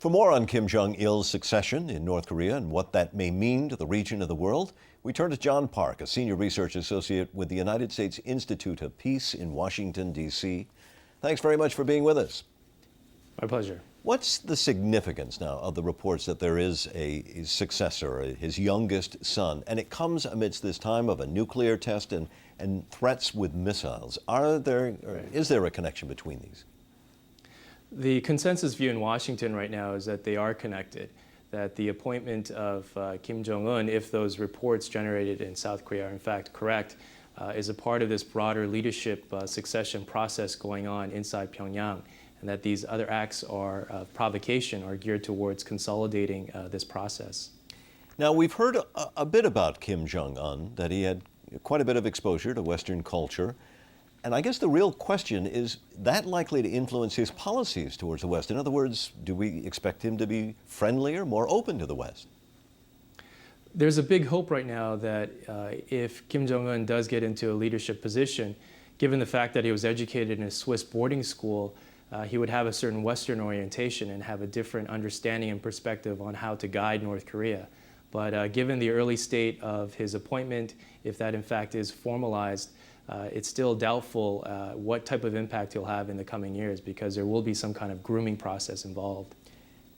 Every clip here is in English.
For more on Kim Jong-il's succession in North Korea and what that may mean to the region of the world, we turn to John Park, a senior research associate with the United States Institute of Peace in Washington, D.C. Thanks very much for being with us. My pleasure. What's the significance now of the reports that there is a successor, his youngest son, and it comes amidst this time of a nuclear test and threats with missiles? Is there a connection between these? The consensus view in Washington right now is that they are connected, that the appointment of Kim Jong-un, if those reports generated in South Korea are in fact correct, is a part of this broader leadership succession process going on inside Pyongyang, and that these other acts of provocation are geared towards consolidating this process. Now, we've heard a bit about Kim Jong-un, that he had quite a bit of exposure to Western culture. And I guess the real question is that likely to influence his policies towards the West? In other words, do we expect him to be friendlier, more open to the West? There's a big hope right now that if Kim Jong-un does get into a leadership position, given the fact that he was educated in a Swiss boarding school, he would have a certain Western orientation and have a different understanding and perspective on how to guide North Korea. But given the early state of his appointment, if that in fact is formalized, it's still doubtful what type of impact he'll have in the coming years, because there will be some kind of grooming process involved.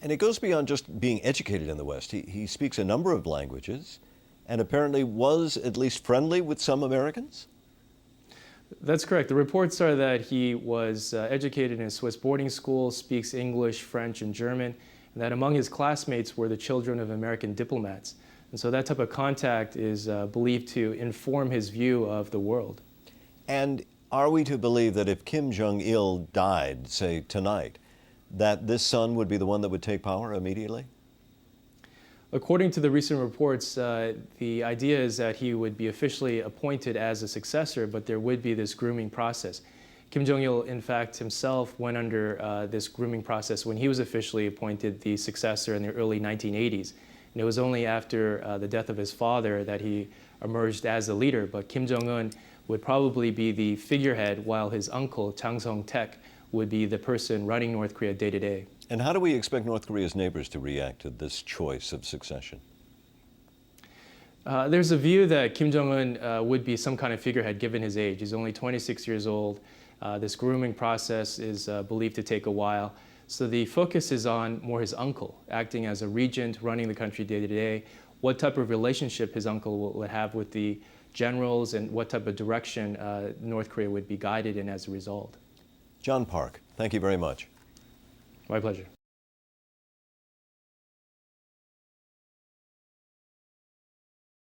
And it goes beyond just being educated in the West. He speaks a number of languages and apparently was at least friendly with some Americans? That's correct. The reports are that he was educated in a Swiss boarding school, speaks English, French, and German, and that among his classmates were the children of American diplomats. And so that type of contact is believed to inform his view of the world. And are we to believe that if Kim Jong-il died, say, tonight, that this son would be the one that would take power immediately? According to the recent reports, the idea is that he would be officially appointed as a successor, but there would be this grooming process. Kim Jong-il, in fact, himself went under this grooming process when he was officially appointed the successor in the early 1980s. And it was only after the death of his father that he emerged as a leader. But Kim Jong-un would probably be the figurehead, while his uncle, Chang Song-taek, would be the person running North Korea day to day. And how do we expect North Korea's neighbors to react to this choice of succession? There's a view that Kim Jong-un would be some kind of figurehead given his age. He's only 26 years old. This grooming process is believed to take a while. So the focus is on more his uncle, acting as a regent, running the country day to day, what type of relationship his uncle would have with the generals, and what type of direction North Korea would be guided in as a result. John Park, thank you very much. My pleasure.